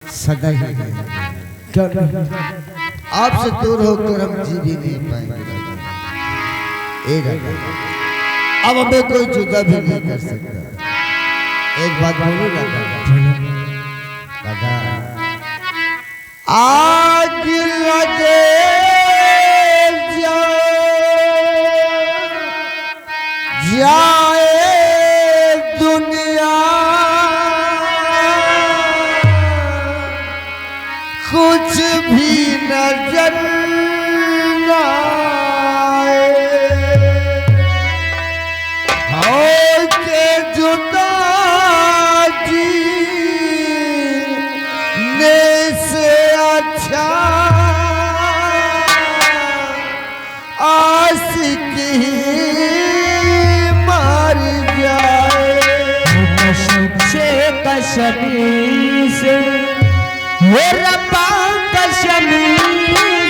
सदा ही क्यों आपसे दूर होकर हम जी भी नहीं पाएंगे। अब हमें कोई जुदा भी नहीं कर सकता। एक बात बोलूं दादा, आग लगे जाए दुनिया कुछ भी नजर न आए के जुदा जीने से अच्छा आशिक ही मर जाए। कसमी से वो रब्बा कसमी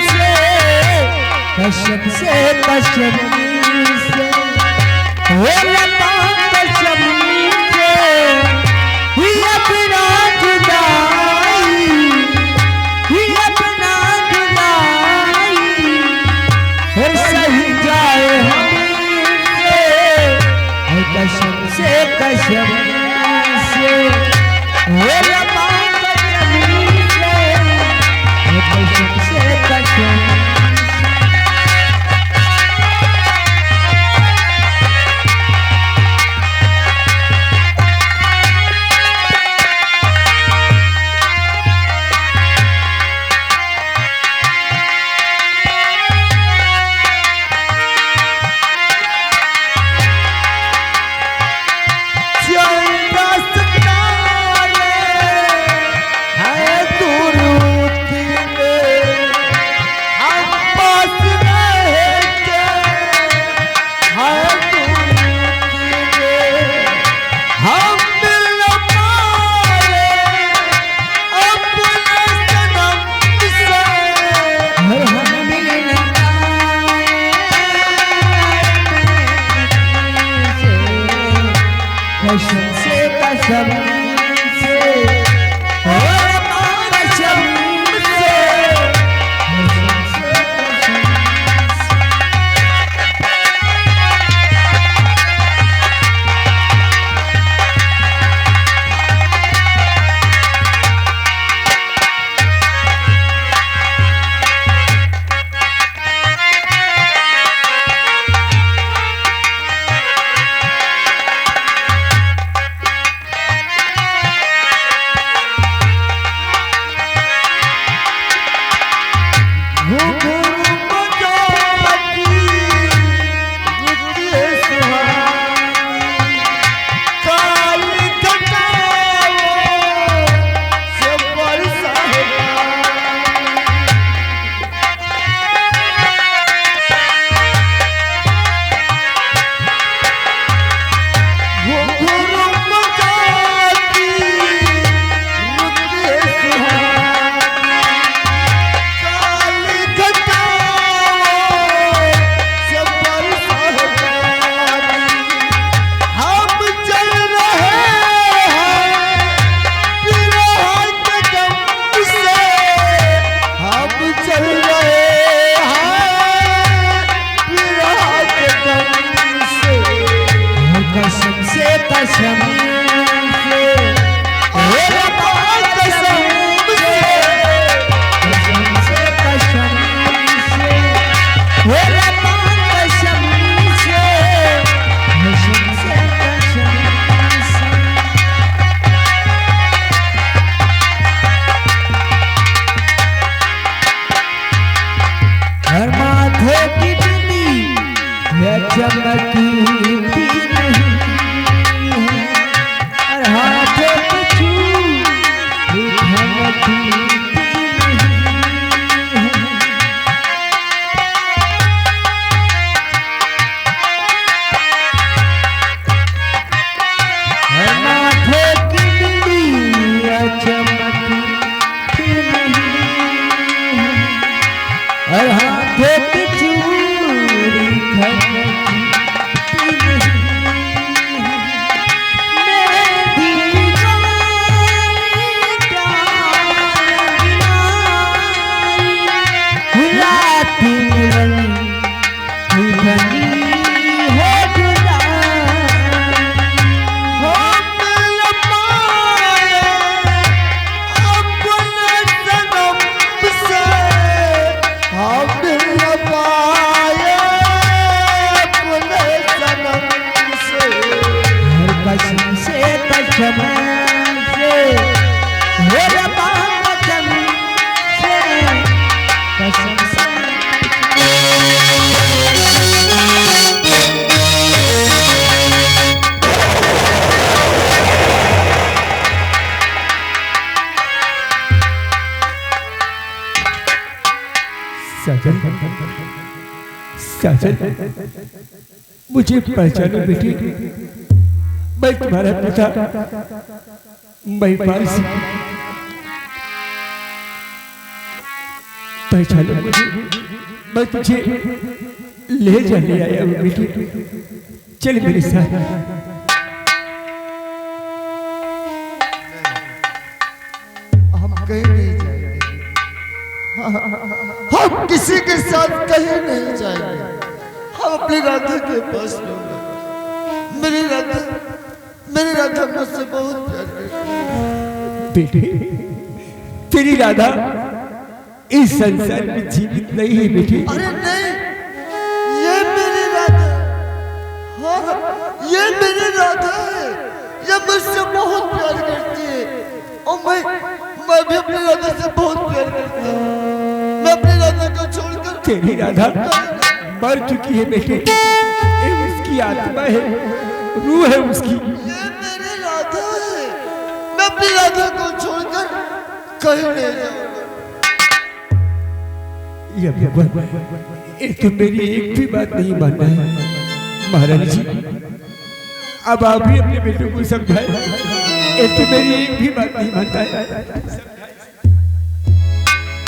से कसम से कसमी से वो रब्बा कसमी से ही अपना जुदाई ही अपना जुदाई फिर सही जाए हमसे कसम से कसम से वो रब्बा साजन, साजन, मुझे पहचानो बेटी, मैं तुम्हारा पिता महिपाल सिंह। पहचानो मुझे, मैं तुझे ले जाने आया हूँ बेटी, चल मेरे साथ। हम कहीं नहीं जाएंगे, हम किसी के साथ कहीं नहीं जाएंगे, हम अपनी राधा के पास रहेंगे। मेरी राधा मुझसे बहुत प्यार करती है। बेटी, तेरी राधा इस संसार में जीवित नहीं है बेटी। अरे नहीं, ये मेरी राधा, हाँ ये मेरी राधा है, ये मुझसे बहुत प्यार करती है और मैं भी अपनी राधा से बहुत प्यार करता हूँ। मैं अपनी राधा को छोड़कर, तेरी राधा मर चुकी है बेटे, ये उसकी आत्मा है, रूह है उसकी। ये मेरी राधा है, मैं अपनी राधा को छोड़कर कहीं नहीं जाऊंगा। ये भगवान, ये तो मेरी एक भी बात नहीं मानना है महाराज जी। अब आप भी अपने बेटे को समझाए, ये तो मेरी एक भी बात नहीं मानता है।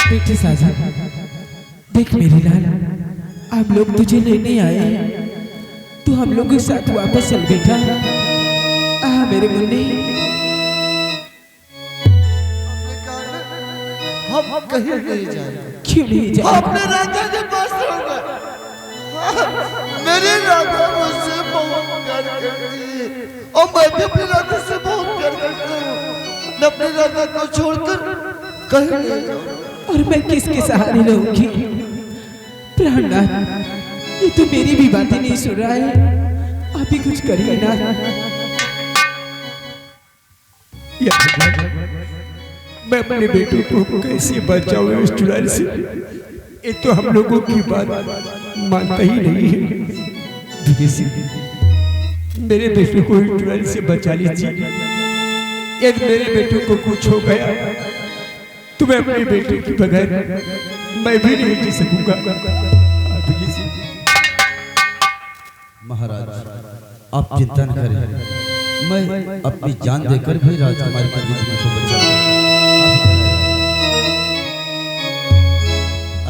बेटे साजन, देख मेरे लाल, हम लोग तुझे लेने आए, तू हम लोग के साथ वापस चल बेटा। मेरे मुन्ने, हम कहीं नहीं जाएंगे। क्यों नहीं जा? अपने राधा के पास रहूंगा। मेरी राधा मुझसे बहुत प्यार करती है और मैं भी अपनी राधा से बहुत प्यार करता हूँ। मैं अपनी राधा को छोड़कर कहीं नहीं जाऊंगा। और मैं किसके सहारे रहूंगी? प्राणनाथ, ये तो मेरी भी बातें नहीं सुन रहा है, आप ही कुछ करिए ना। मैं अपने बेटों को कैसे बचाऊं इस चुड़ैल से? ये तो हम लोगों की बात मानता ही नहीं है। विदेशी, मेरे बेटों को इस चुड़ैल से बचा लीजिए। यदि मेरे बेटों को कुछ हो गया तो मैं अपने बेटे के बगैर मैं भी नहीं जी सकूंगा। महाराज, आप चिंता न करें, मैं अपनी जान देकर भी राजकुमारी की जिंदगी को बचाऊंगा।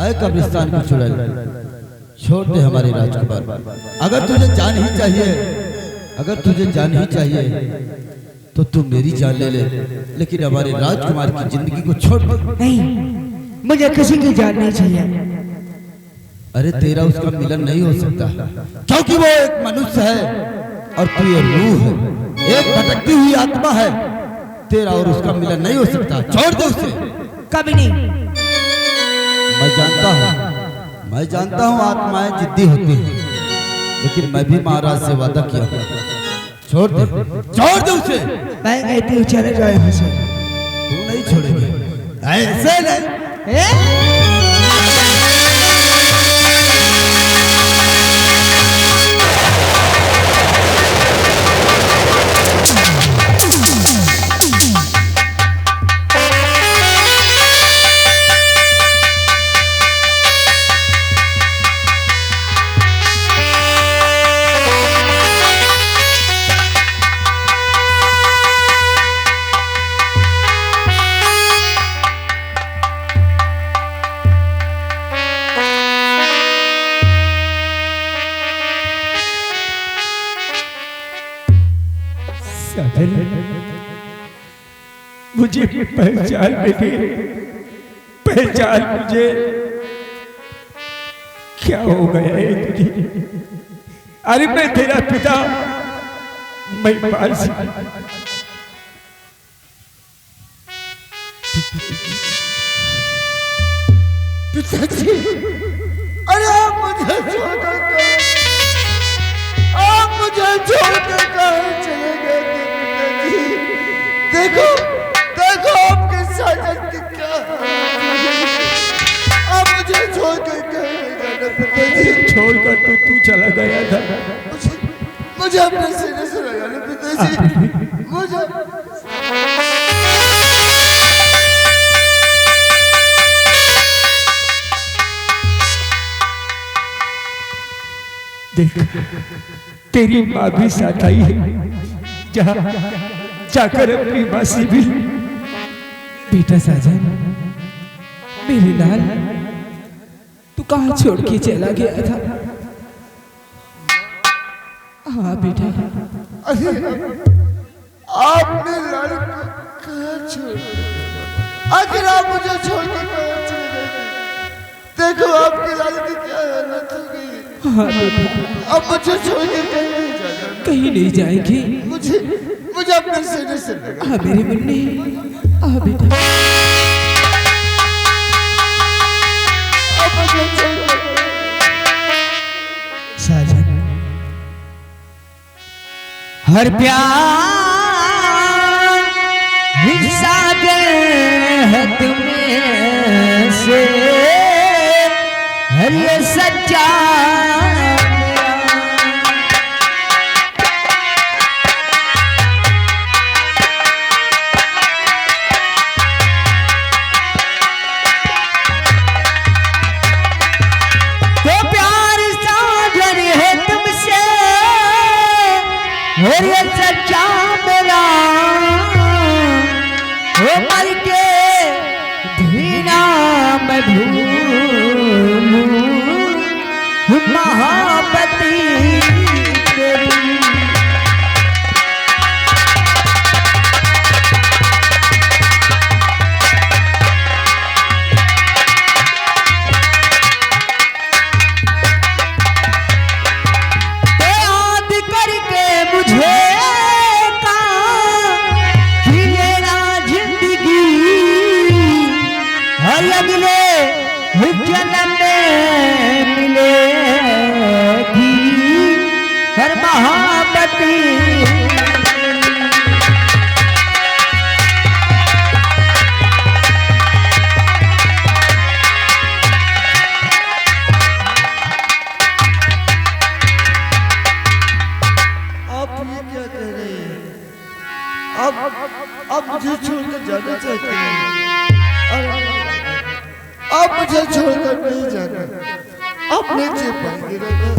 आए कब्रिस्तान की चुड़ैल, छोड़ दे हमारे राजकुमार। अगर तुझे जान ही चाहिए तो तू मेरी जान ले ले, लेकिन हमारे राजकुमार की जिंदगी को छोड़ दे। नहीं, मुझे किसी की जान नहीं चाहिए। अरे तेरा उसका मिलन नहीं हो सकता, क्योंकि वो एक मनुष्य है और तू ये रूह है, एक भटकती हुई आत्मा है। तेरा और उसका मिलन नहीं हो सकता, छोड़ दे उसे। कभी नहीं। मैं जानता हूँ आत्माएं जिद्दी होती हैं, लेकिन मैं भी महाराज से वादा किया, छोड़ दे उसे। मैं कहती हूँ चले जाओ यहाँ से। तू नहीं छोड़ेगी, ऐसे नहीं। मुझे पहचान बेटे, पहचान मुझे। क्या हो गया है तुझे? अरे मैं तेरा पिता महिपाल सिंह। पिताजी, अरे आप मुझे छोड़कर कहाँ चले गए थे पिताजी? देखो आपके साजन की क्या, आप मुझे छोड़कर कहीं नहीं जाना पिताजी। छोड़कर तो तू चला गया था। मुझे अपने सीने से लगाना पिताजी, मुझे। देख तेरी माँ भी साथ आई है, जाकर अपनी माँ से भी। बेटा साजन, मेरे लाल, तू कहाँ छोड़ के चला गया था? हाँ बेटा। अरे आपने लड़का कहाँ छोड़ दिया? अगर आप मुझे छोड़ कर कहाँ चले गए? देखो आपकी लाल की क्या हालत हो गई। हाँ बेटा, अब मुझे छोड़ के कहीं नहीं जाना। कहीं नहीं जाएंगे। मुझे अपने सीने से लगा। हाँ मेरे मुन्ने, हाँ बेटा। अब मुझे छोड़ कर साजन, हर प्यार हिस्सा दे है तुम्हें से, हर ये सच्चा और ये सच्चा मेरा वो मर के धीना मैं भूलूं महापति तेरी। जन्म में मिलेगी हर महापति। आप ये क्या कह रहे हैं? आप मुझे छोड़कर जाना चाहते हैं? आप मुझे छोड़कर नहीं जाना। आप मुझे पाएंगे रहना।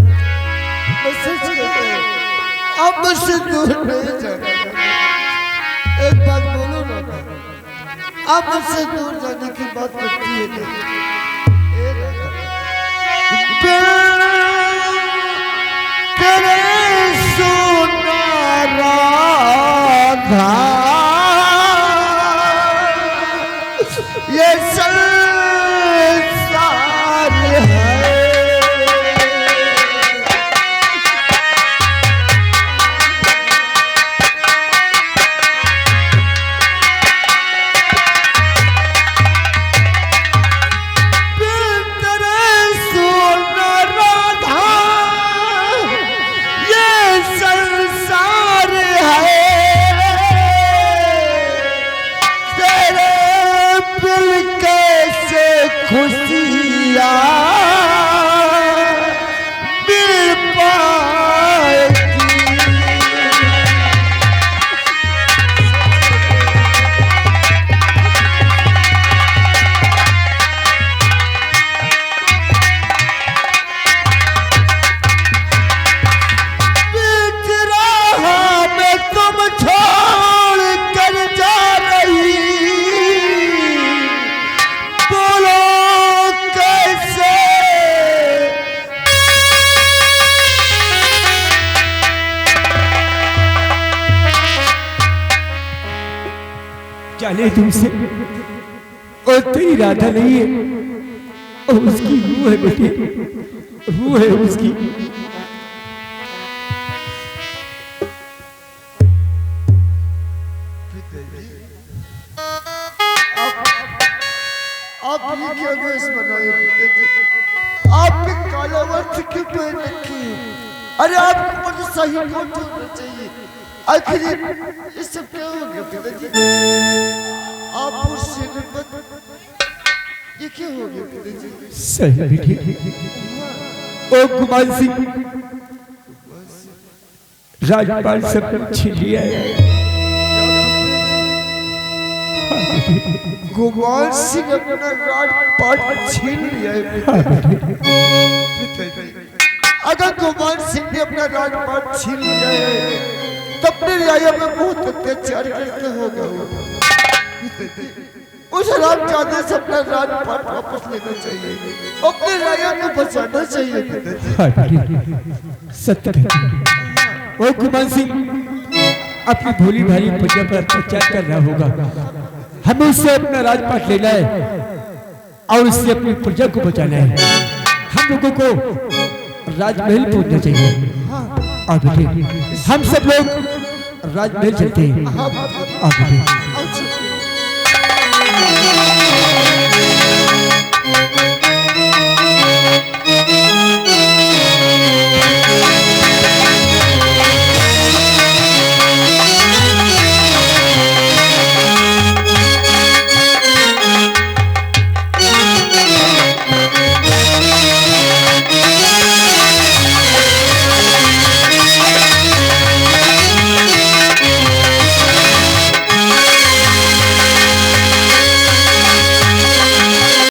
मैं सच कहता हूँ, आप मुझसे दूर नहीं जाना। एक बात बोलो ना, आप मुझसे दूर जाने की बात करती है क्या? तेरे सोना राधा ये जाने तुमसे और तेरी राधा नहीं है, और उसकी रूह है बेटी, रूह है उसकी। आप ये क्या वेश बनाए पिताजी? आपने काला वस्त्र क्यों पहन रखी है? अरे आपको मुझे सही कोट होना चाहिए। आखिर ये सब क्या हो गया पिताजी? आप मुझसे ये क्या हो गया पिताजी? सही बेटी, ओ गुमान सिंह राजपाल सब छीन लिया है। गुमान सिंह अपना राजपाट छीन लिया है। अगर कुमार सिंह ने अपना राजपाट छीन लिया है तो अपने राजा में बहुत अत्याचार करते होगा। उस रामचांदे से अपना राजपाट वापस लेना चाहिए, अपने राजा को बचाना चाहिए पिताजी। सत्य कहते ओ कुमार सिंह अपनी भोली भाली प्रजा पर अत्याचार कर रहा होगा। हमें उससे अपना राजपाट लेना है और उससे अपनी प्रजा को बचाना है। हम लोगों को राजमहल पहुंचना चाहिए। और बेटे हम सब लोग राजमहल चलते हैं। और बेटे